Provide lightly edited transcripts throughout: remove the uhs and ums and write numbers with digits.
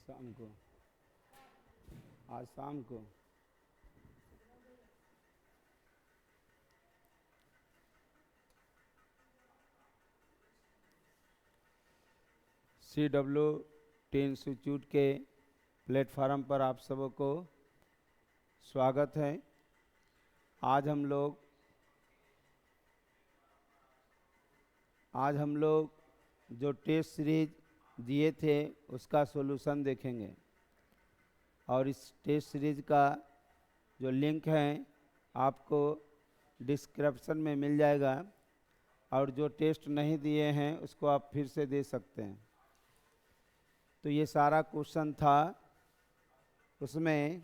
शाम को, आज शाम को। CWT इंस्टीट्यूट के प्लेटफार्म पर आप सबको स्वागत है। आज हम लोग जो टेस्ट सीरीज दिए थे उसका सॉल्यूशन देखेंगे और इस टेस्ट सीरीज का जो लिंक है आपको डिस्क्रिप्शन में मिल जाएगा और जो टेस्ट नहीं दिए हैं उसको आप फिर से दे सकते हैं। तो ये सारा क्वेश्चन था, उसमें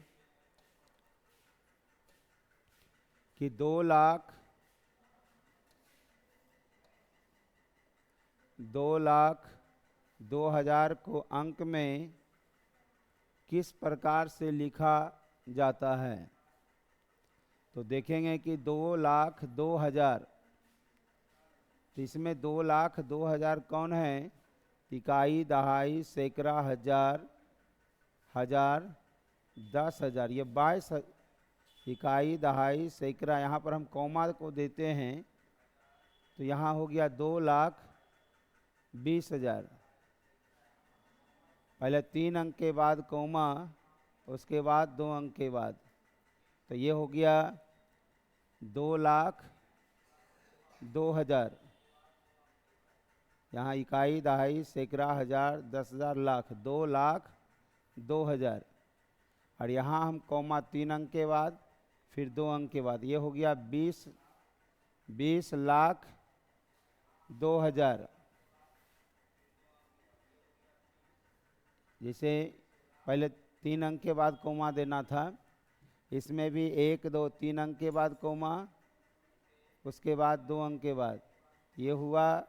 कि 2,02,000 को अंक में किस प्रकार से लिखा जाता है। तो देखेंगे कि 2,02,000, तो इसमें 2,02,000 कौन है? इकाई, दहाई, सैकड़ा, हजार, हजार, 10,000। ये 22 इकाई, दहाई, सैकड़ा, यहाँ पर हम कौमा को देते हैं तो यहाँ हो गया 2,20,000। पहले 3 अंक के बाद कौमा, उसके बाद 2 अंक के बाद, तो ये हो गया 2,02,000। यहाँ इकाई, दहाई, सैकड़ा, हजार, 10,000, लाख, 2,02,000। और यहाँ हम कौमा 3 अंक के बाद, फिर 2 अंक के बाद, ये हो गया 20,02,000। जैसे पहले 3 अंक के बाद कौमा देना था, इसमें भी 1, 2, 3 अंक के बाद कौमा, उसके बाद 2 अंक के बाद, ये हुआ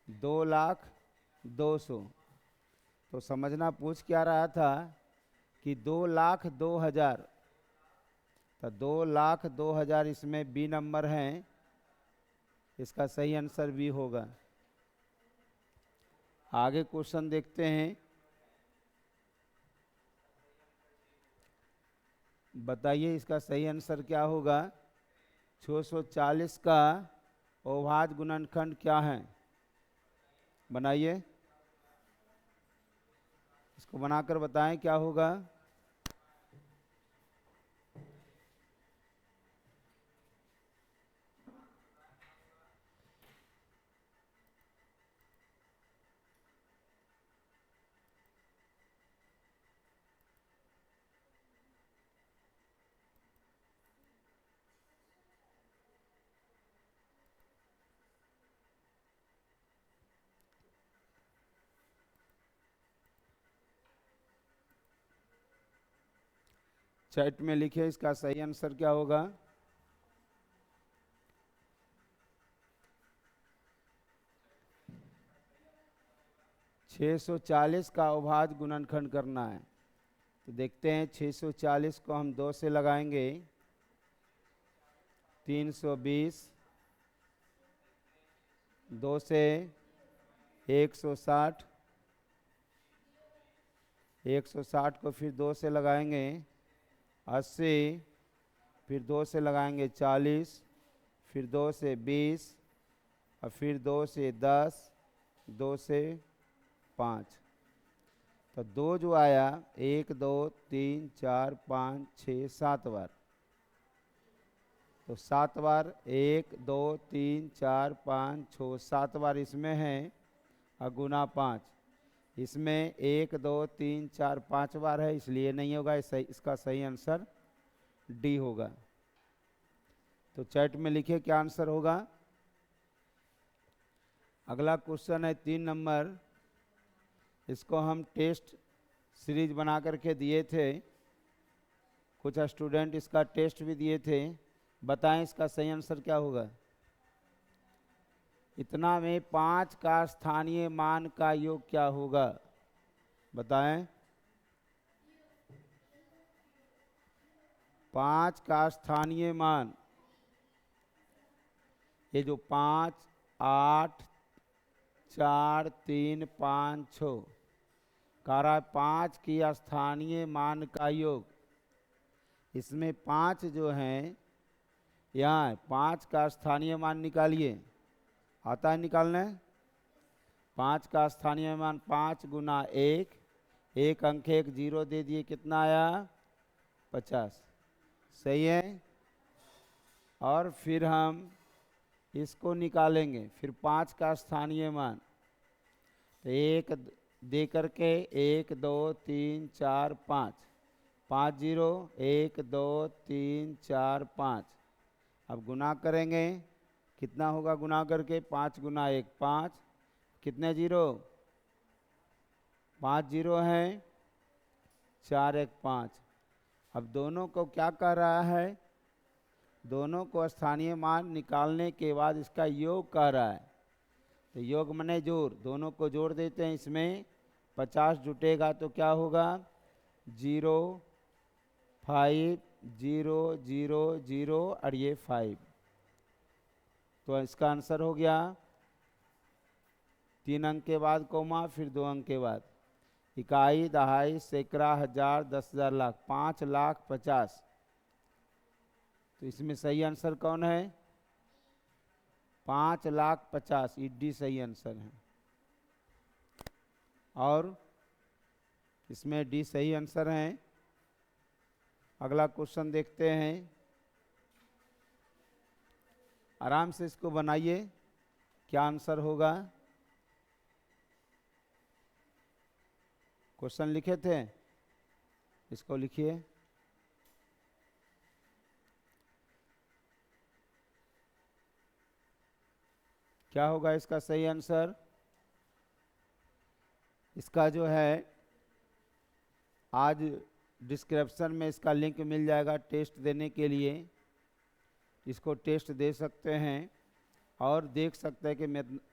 2,02,000। तो समझना पूछ क्या रहा था कि 2,02,000, तो 2,02,000 इसमें बी नंबर है, इसका सही आंसर बी होगा। आगे क्वेश्चन देखते हैं। बताइए इसका सही आंसर क्या होगा। 640 का अभाज्य गुणनखंड क्या है? बनाइए, इसको बनाकर बताएं क्या होगा। चैट में लिखे इसका सही आंसर क्या होगा। सौ 40 का अभाज्य गुणनखंड करना है। तो देखते हैं, 640 को हम 2 से लगाएंगे, 320, 2 से 160, 160 को फिर 2 से लगाएंगे 80, फिर 2 से लगाएंगे 40, फिर 2 से 20, और फिर 2 से 10, 2 से 5। तो 2 जो आया, 1, 2, 3, 4, 5, 6, 7 बार। तो 7 बार, 1, 2, 3, 4, 5, 6, 7 बार इसमें है, और गुना 5 इसमें 1, 2, 3, 4, 5 बार है, इसलिए नहीं होगा। इसका सही आंसर डी होगा। तो चैट में लिखिए क्या आंसर होगा। अगला क्वेश्चन है 3 नंबर। इसको हम टेस्ट सीरीज बना करके दिए थे, कुछ स्टूडेंट इसका टेस्ट भी दिए थे। बताएं इसका सही आंसर क्या होगा। इतना में 5 का स्थानीय मान का योग क्या होगा? बताएं। 5 का स्थानीय मान, ये जो 5, 8, 4, 3, 5, 6, कह रहा है 5 की स्थानीय मान का योग। इसमें 5 जो हैं, यहाँ 5 का स्थानीय मान निकालिए। आता है निकालने? 5 का स्थानीय मान 5 गुना 1, एक अंक 1 जीरो दे दिए, कितना आया? 50। सही है। और फिर हम इसको निकालेंगे, फिर 5 का स्थानीय मान, तो 1 दे करके 1 2 3 4 5, 5 जीरो 1 2 3 4 5। अब गुना करेंगे, कितना होगा गुना करके? 5 गुना 1 5, कितने जीरो? 5 जीरो हैं, 4 1 5। अब दोनों को क्या कर रहा है? दोनों को स्थानीय मान निकालने के बाद इसका योग कर रहा है। तो योग मने जोड़, दोनों को जोड़ देते हैं। इसमें 50 जुटेगा तो क्या होगा? 0 5 0 0 0 और ये 5। तो इसका आंसर हो गया 3 अंक के बाद कोमा, फिर 2 अंक के बाद। इकाई, दहाई, सैकड़ा, हजार, 10,000, लाख, 5,50,000। तो इसमें सही आंसर कौन है? 5,50,000। ईडी सही आंसर है। और इसमें डी सही आंसर है। अगला क्वेश्चन देखते हैं। आराम से इसको बनाइए, क्या आंसर होगा। क्वेश्चन लिखे थे, इसको लिखिए। क्या होगा इसका सही आंसर? इसका जो है आज डिस्क्रिप्शन में इसका लिंक मिल जाएगा टेस्ट देने के लिए। इसको टेस्ट दे सकते हैं और देख सकते हैं कि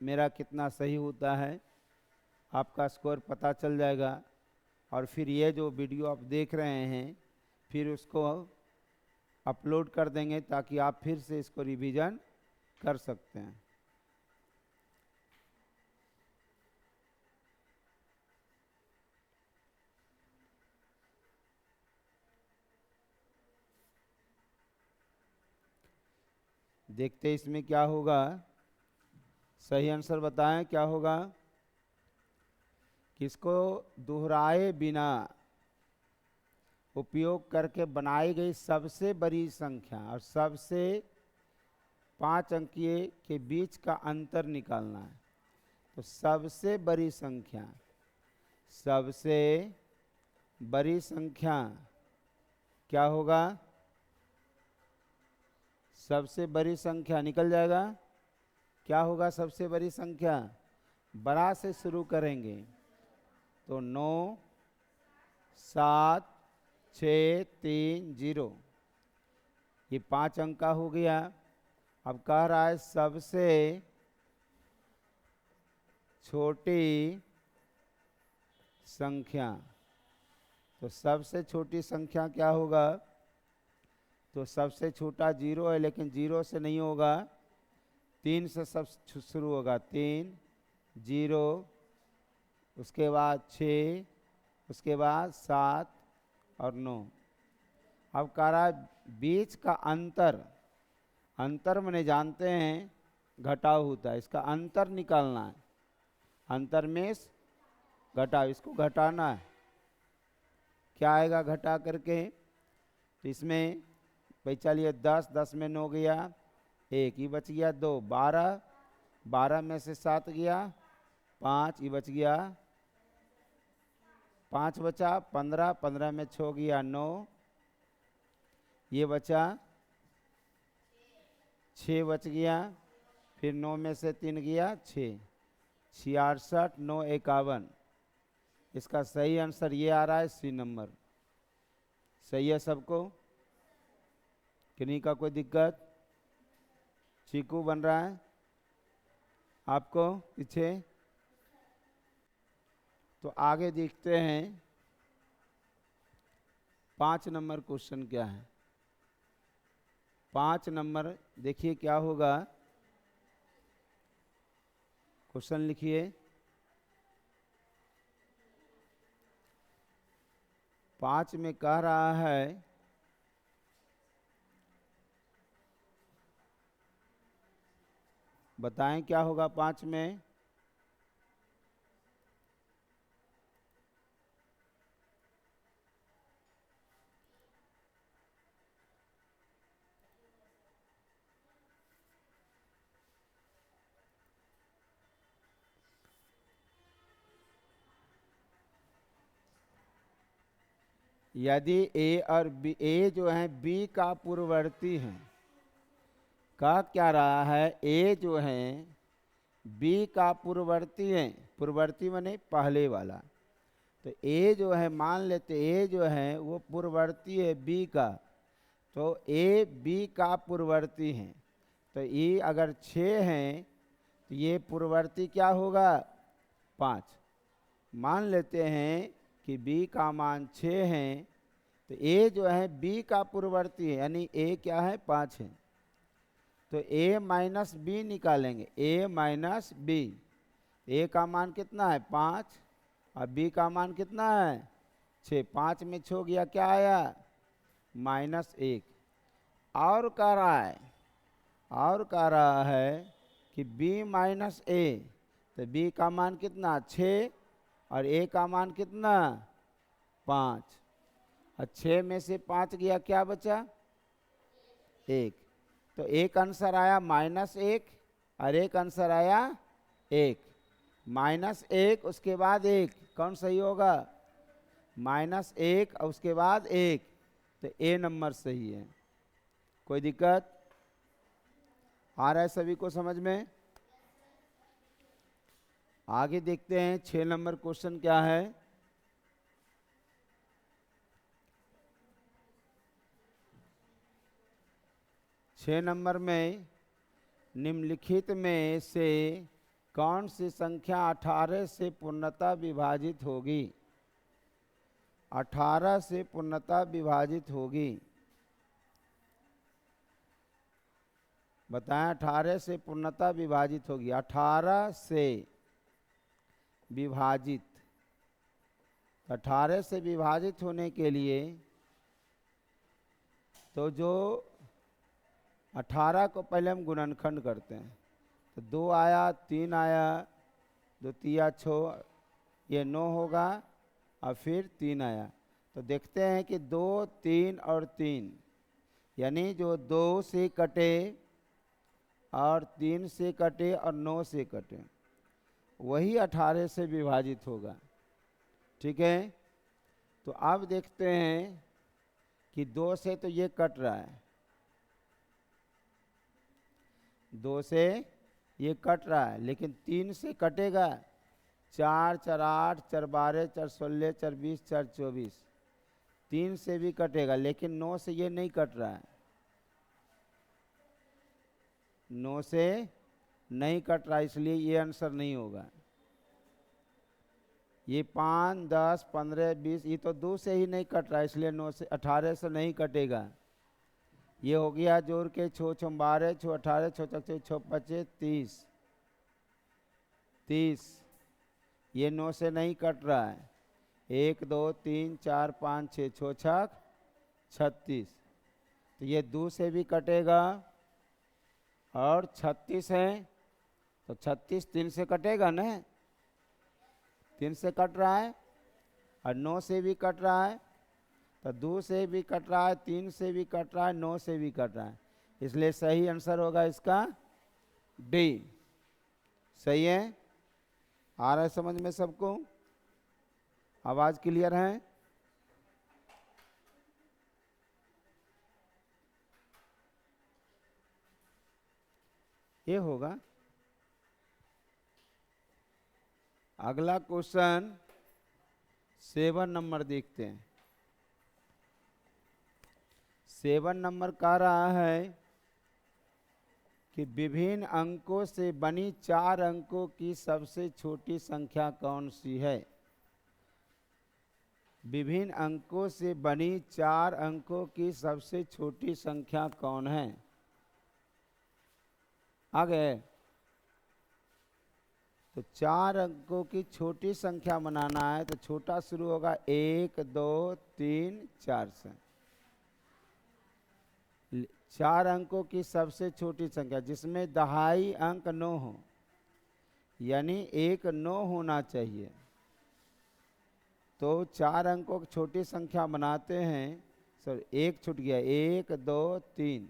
मेरा कितना सही होता है। आपका स्कोर पता चल जाएगा। और फिर ये जो वीडियो आप देख रहे हैं, फिर उसको अपलोड कर देंगे ताकि आप फिर से इसको रिवीजन कर सकते हैं। देखते इसमें क्या होगा। सही आंसर बताएं क्या होगा। किसको दोहराए बिना उपयोग करके बनाई गई सबसे बड़ी संख्या और सबसे 5 अंकीय के बीच का अंतर निकालना है। तो सबसे बड़ी संख्या, सबसे बड़ी संख्या क्या होगा? सबसे बड़ी संख्या निकल जाएगा। क्या होगा सबसे बड़ी संख्या? बड़ा से शुरू करेंगे तो 9 7 6 3 0, ये 5 अंक का हो गया। अब कह रहा है सबसे छोटी संख्या। तो सबसे छोटी संख्या क्या होगा? तो सबसे छोटा 0 है, लेकिन 0 से नहीं होगा, 3 से सब शुरू होगा। 3 0, उसके बाद 6, उसके बाद 7 और 9। अब कह रहा है बीच का अंतर। अंतर मैंने जानते हैं घटाव होता है, इसका अंतर निकालना है। अंतर में घटाव, इसको घटाना है। क्या आएगा घटा करके? तो इसमें भाई चलिए 10, 10 में 9 गया, 1 ही बच गया, 2 12, 12 में से 7 गया, 5 ही बच गया, 5 बचा, 15, 15 में 6 गया, 9, ये बचा 6 बच गया, फिर 9 में से 3 गया, 6, 66, 9 51। इसका सही आंसर ये आ रहा है, सी नंबर। सही है सबको? किन्हीं का कोई दिक्कत? चीकू बन रहा है आपको पीछे? तो आगे देखते हैं 5 नंबर क्वेश्चन क्या है। 5 नंबर देखिए क्या होगा। क्वेश्चन लिखिए। 5 में कह रहा है बताएं क्या होगा 5 में। यदि ए और बी, ए जो है बी का पूर्ववर्ती है, कह क्या रहा है, ए जो है बी का पूर्ववर्ती है, पूर्ववर्ती माने पहले वाला। तो ए जो है मान लेते ए जो है वो पूर्ववर्ती है बी का, तो ए बी का पूर्ववर्ती है। तो ये अगर 6 है तो ये पूर्ववर्ती क्या होगा 5। मान लेते हैं कि बी का मान 6 है, तो ए जो है बी का पूर्ववर्ती है, यानी ए क्या है 5 है। तो ए माइनस बी निकालेंगे, ए माइनस बी। ए का मान कितना है 5 और बी का मान कितना है 6। 5 में 6 गया क्या आया -1। और कह रहा है कि b माइनस ए, तो b का मान कितना 6 और a का मान कितना 5। और 6 में से 5 गया क्या बचा 1। तो एक आंसर आया -1 और एक आंसर आया 1। -1 उसके बाद 1 कौन सही होगा -1 और उसके बाद 1, तो ए नंबर सही है। कोई दिक्कत आ रहा है सभी को समझ में। आगे देखते हैं 6 नंबर क्वेश्चन क्या है। छः नंबर में निम्नलिखित में से कौन सी संख्या 18 से पूर्णतः विभाजित होगी। 18 से पूर्णतः विभाजित होगी, बताएं 18 से पूर्णतः विभाजित होगी। 18 से विभाजित, 18 से विभाजित होने के लिए तो जो 18 को पहले हम गुणनखंड करते हैं, तो 2 आया 3 आया 2 तिया 6, ये 9 होगा और फिर 3 आया। तो देखते हैं कि 2 3 और 3 यानी जो 2 से कटे और 3 से कटे और 9 से कटे वही 18 से विभाजित होगा। ठीक है, तो अब देखते हैं कि 2 से तो ये कट रहा है, 2 से ये कट रहा है, लेकिन 3 से कटेगा 4 4 8 4 12 4 16 4 20 4 24, 3 से भी कटेगा, लेकिन 9 से ये नहीं कट रहा है, 9 से नहीं कट रहा, इसलिए ये आंसर नहीं होगा। ये 5 10 15 20 ये तो 2 से ही नहीं कट रहा है, इसलिए 9 से 18 से नहीं कटेगा। ये हो गया जोड़ के 6 6 12 6 18 6 6 6 25 30, ये 9 से नहीं कट रहा है। 1 2 3 4 5 6 6 6 36, तो ये 2 से भी कटेगा और 36 है, तो 36 3 से कटेगा ना, 3 से कट रहा है और 9 से भी कट रहा है, तो 2 से भी कट रहा है 3 से भी कट रहा है 9 से भी कट रहा है, इसलिए सही आंसर होगा इसका डी। सही है, आ रहा है समझ में सबको, आवाज क्लियर है। ये होगा अगला क्वेश्चन 7 नंबर देखते हैं। 7 नंबर कह रहा है कि विभिन्न अंकों से बनी 4 अंकों की सबसे छोटी संख्या कौन सी है। विभिन्न अंकों से बनी 4 अंकों की सबसे छोटी संख्या कौन है। आ गए, तो 4 अंकों की छोटी संख्या बनाना है तो छोटा शुरू होगा 1 2 3 4 से। 4 अंकों की सबसे छोटी संख्या जिसमें दहाई अंक 9 हो, यानी 1 9 होना चाहिए। तो 4 अंकों की छोटी संख्या बनाते हैं। सर 1 छूट गया, 1 2 3।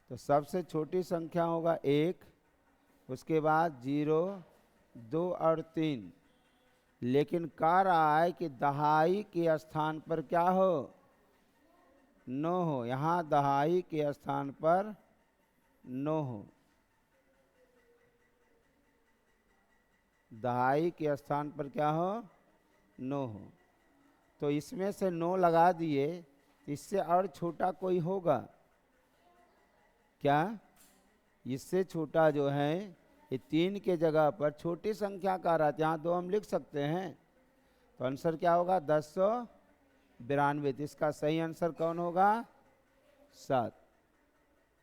तो सबसे छोटी संख्या होगा 1, उसके बाद 0 2 और 3। लेकिन कह रहा है कि दहाई के स्थान पर क्या हो, 9 हो। यहाँ दहाई के स्थान पर 9 हो, दहाई के स्थान पर क्या हो, 9 हो। तो इसमें से 9 लगा दिए, इससे और छोटा कोई होगा क्या? इससे छोटा जो है ये 3 के जगह पर छोटी संख्या का रहा, यहाँ 2 हम लिख सकते हैं। तो आंसर क्या होगा, 1092। तो इसका सही आंसर कौन होगा, 7।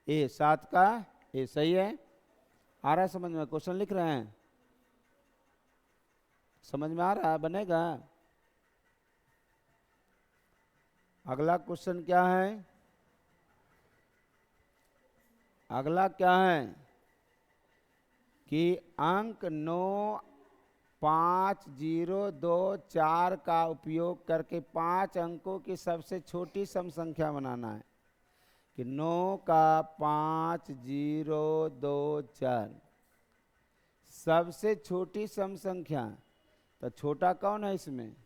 ए 7 का ए सही है। आ रहा है समझ में? क्वेश्चन लिख रहे हैं, समझ में आ रहा है? बनेगा। अगला क्वेश्चन क्या है? अगला क्या है कि अंक 9 5 0 2 4 का उपयोग करके 5 अंकों की सबसे छोटी सम संख्या बनाना है। कि 9 का 5 0 2 4 सबसे छोटी सम संख्या। तो छोटा कौन है इसमें,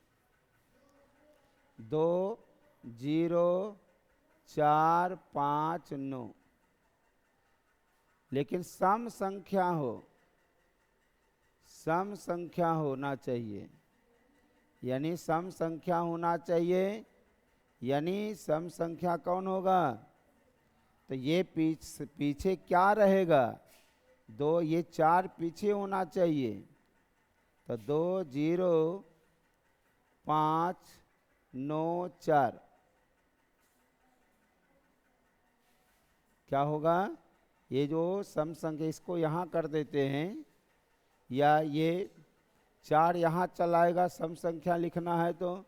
2 0 4 5 9। लेकिन सम संख्या हो, सम संख्या होना चाहिए, यानी सम संख्या होना चाहिए। यानी सम संख्या कौन होगा, तो ये पीछे क्या रहेगा, 2, ये 4 पीछे होना चाहिए। तो 2 0 5 9 4 क्या होगा, ये जो सम संख्या इसको यहाँ कर देते हैं, या ये 4 यहाँ चलाएगा सम संख्या लिखना है तो,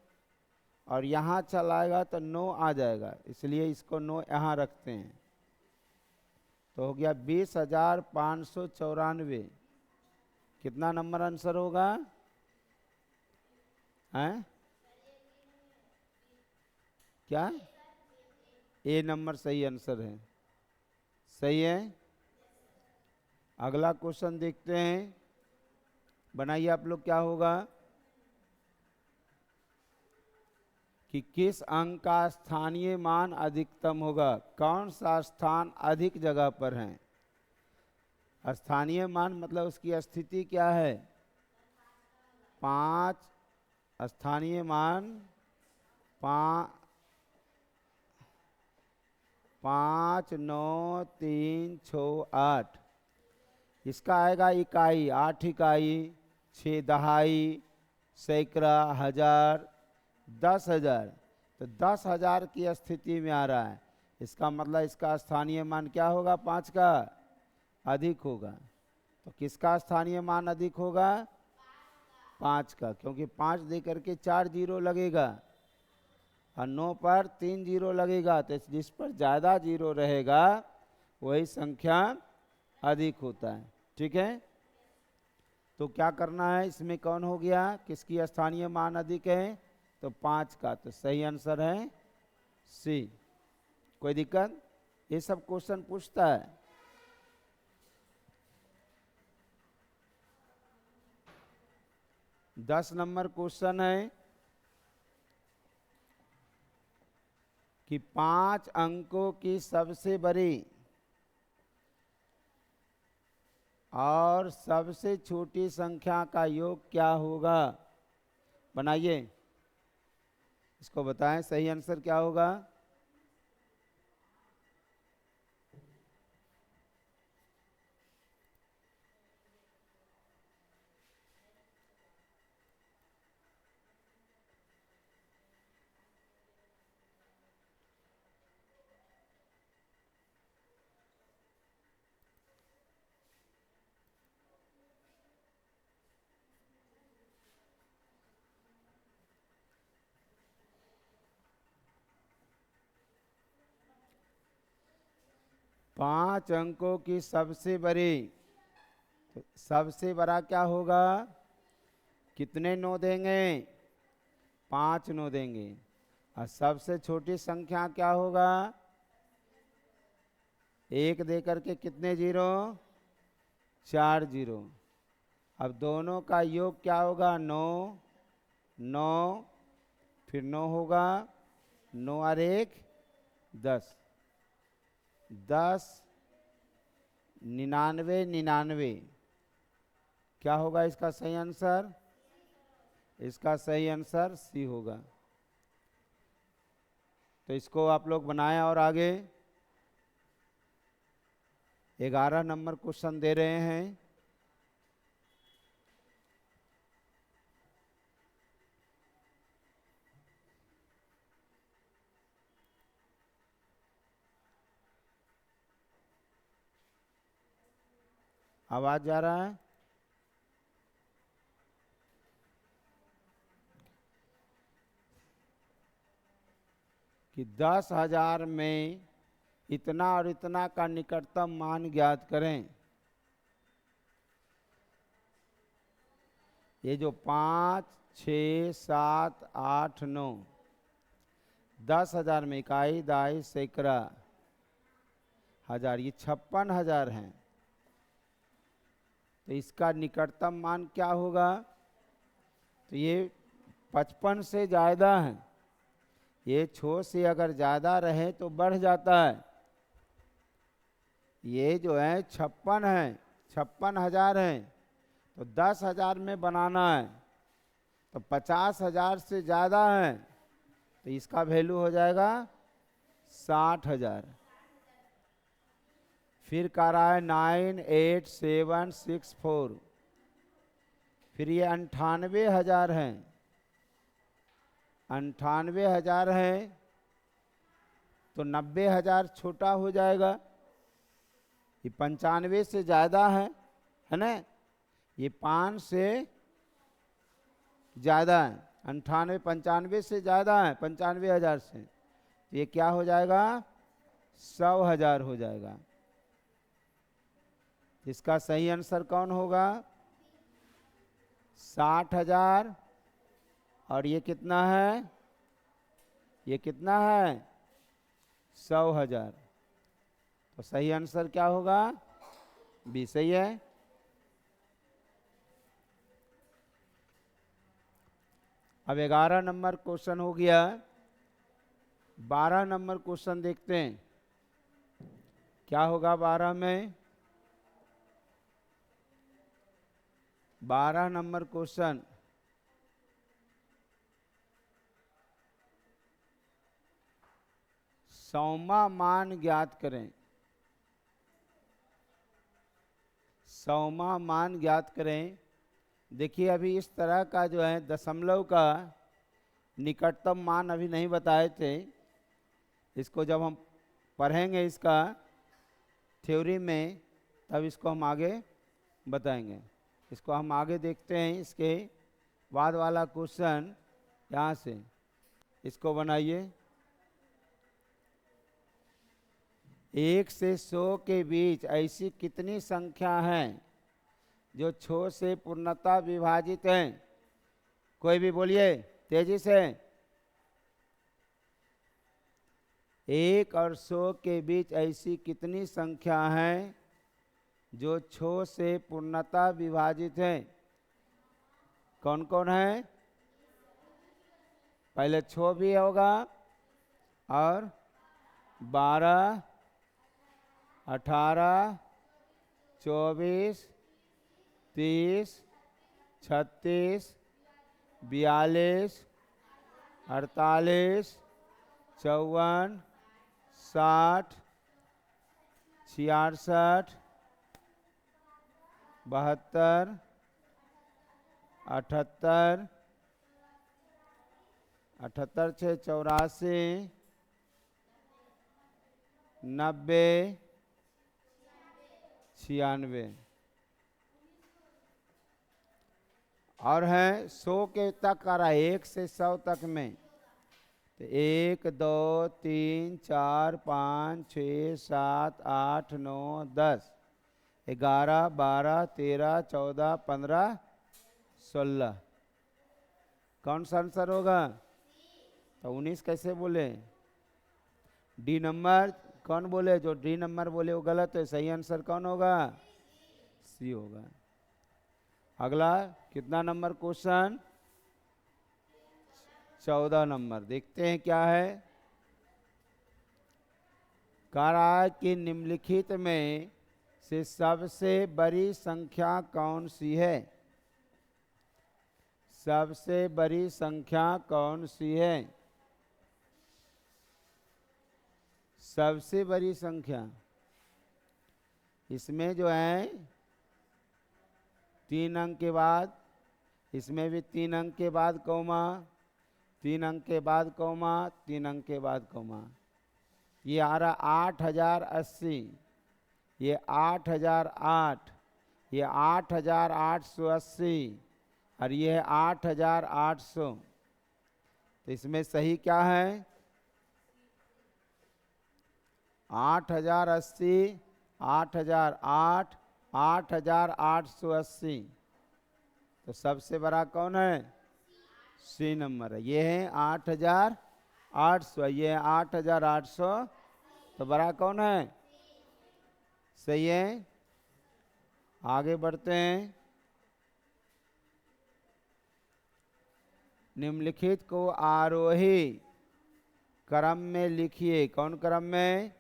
और यहाँ चलाएगा तो 9 आ जाएगा, इसलिए इसको 9 यहाँ रखते हैं। तो हो गया 20,594। कितना नंबर आंसर होगा, हैं क्या? ए नंबर सही आंसर है, सही है। अगला क्वेश्चन देखते हैं, बनाइए आप लोग। क्या होगा कि किस अंक का स्थानीय मान अधिकतम होगा, कौन सा स्थान अधिक जगह पर है। स्थानीय मान मतलब उसकी स्थिति क्या है, 5। स्थानीय मान 5 9 3 6 8। इसका आएगा इकाई, 8 इकाई, 6 दहाई, सैकड़ा, हजार, 10,000। तो 10,000 की स्थिति में आ रहा है, इसका मतलब इसका स्थानीय मान क्या होगा, 5 का अधिक होगा। तो किसका स्थानीय मान अधिक होगा, 5 का, क्योंकि 5 दे करके 4 जीरो लगेगा और 9 पर 3 जीरो लगेगा। तो जिस पर ज़्यादा जीरो रहेगा वही संख्या अधिक होता है, ठीक है। तो क्या करना है, इसमें कौन हो गया, किसकी स्थानीय मान अधिक है, तो 5 का। तो सही आंसर है सी। कोई दिक्कत, ये सब क्वेश्चन पूछता है। दस नंबर क्वेश्चन है कि 5 अंकों की सबसे बड़ी और सबसे छोटी संख्या का योग क्या होगा। बनाइए, इसको बताएं सही आंसर क्या होगा। 5 अंकों की सबसे बड़ी, तो सबसे बड़ा क्या होगा? कितने 9 देंगे? 5 9 देंगे। और सबसे छोटी संख्या क्या होगा? 1 दे करके कितने जीरो? 4 जीरो। अब दोनों का योग क्या होगा? 9 9, फिर 9 होगा, 9 और 1 10, 10 99 99। क्या होगा इसका सही आंसर? इसका सही आंसर सी होगा। तो इसको आप लोग बनाएं और आगे 11 नंबर क्वेश्चन दे रहे हैं। आवाज जा रहा है? कि 10,000 में इतना और इतना का निकटतम मान ज्ञात करें। ये जो 5 6 7 8 9, 10,000 में इकाई दहाई सैकड़ा हजार, ये 56,000 हैं। तो इसका निकटतम मान क्या होगा? तो ये 55 से ज़्यादा है। ये 6 से अगर ज़्यादा रहे तो बढ़ जाता है। ये जो है 56 है, 56,000 है, तो 10,000 में बनाना है, तो 50,000 से ज़्यादा है, तो इसका वैल्यू हो जाएगा 60,000। फिर कह रहा है 98764, फिर ये 98,000 है, 98,000 है, तो 90,000 छोटा हो जाएगा। ये 95 से ज़्यादा है ना? ये 5 से ज़्यादा है, 98 95 से ज़्यादा है, 95,000 से, तो ये क्या हो जाएगा? 100,000 हो जाएगा। इसका सही आंसर कौन होगा? 60,000। और ये कितना है? ये कितना है? 100,000। तो सही आंसर क्या होगा? बी सही है। अब 11 नंबर क्वेश्चन हो गया। 12 नंबर क्वेश्चन देखते हैं क्या होगा 12 में। 12 नंबर क्वेश्चन, सौमा मान ज्ञात करें। सौमा मान ज्ञात करें। देखिए अभी इस तरह का जो है दशमलव का निकटतम मान अभी नहीं बताए थे। इसको जब हम पढ़ेंगे इसका थ्योरी में, तब इसको हम आगे बताएंगे। इसको हम आगे देखते हैं। इसके बाद वाला क्वेश्चन यहाँ से इसको बनाइए। 1 से 100 के बीच ऐसी कितनी संख्या हैं जो 6 से पूर्णतः विभाजित हैं? कोई भी बोलिए तेजी से। 1 और 100 के बीच ऐसी कितनी संख्या हैं जो 6 से पूर्णतः विभाजित हैं? कौन कौन है? पहले 6 भी होगा, और 12 18 24 30 36 42 48 54 60 66 72 78 78 से 84 90 96 और है 100 के तक आ रहा है। 1 से 100 तक में तो 1 2 3 4 5 6 7 8 9 10 11 12 13 14 15 16। कौन सा आंसर होगा? तो 19 कैसे बोले? डी नंबर कौन बोले? जो डी नंबर बोले वो गलत है। सही आंसर कौन होगा? सी होगा। अगला कितना नंबर क्वेश्चन? 14 नंबर। देखते हैं क्या है। कह रहा है कि निम्नलिखित में से सबसे बड़ी संख्या कौन सी है? सबसे बड़ी संख्या कौन सी है? सबसे बड़ी संख्या इसमें जो है 3 अंक के बाद, इसमें भी 3 अंक के बाद कौमा, 3 अंक के बाद कौमा, 3 अंक के बाद कौमा। ये आ रहा 8080, ये 8008, ये 8880 और ये है 8800। तो इसमें सही क्या है? 8080, 8008, 8880। तो सबसे बड़ा कौन है? सी नंबर है। ये है 8800, ये है 8800। तो बड़ा कौन है? सही है। आगे बढ़ते हैं। निम्नलिखित को आरोही क्रम में लिखिए। कौन क्रम में?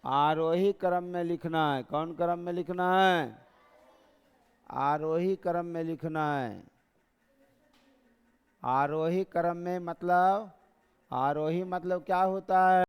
आरोही क्रम में लिखना है। कौन क्रम में लिखना है? आरोही क्रम में लिखना है। आरोही क्रम में मतलब, आरोही मतलब क्या होता है?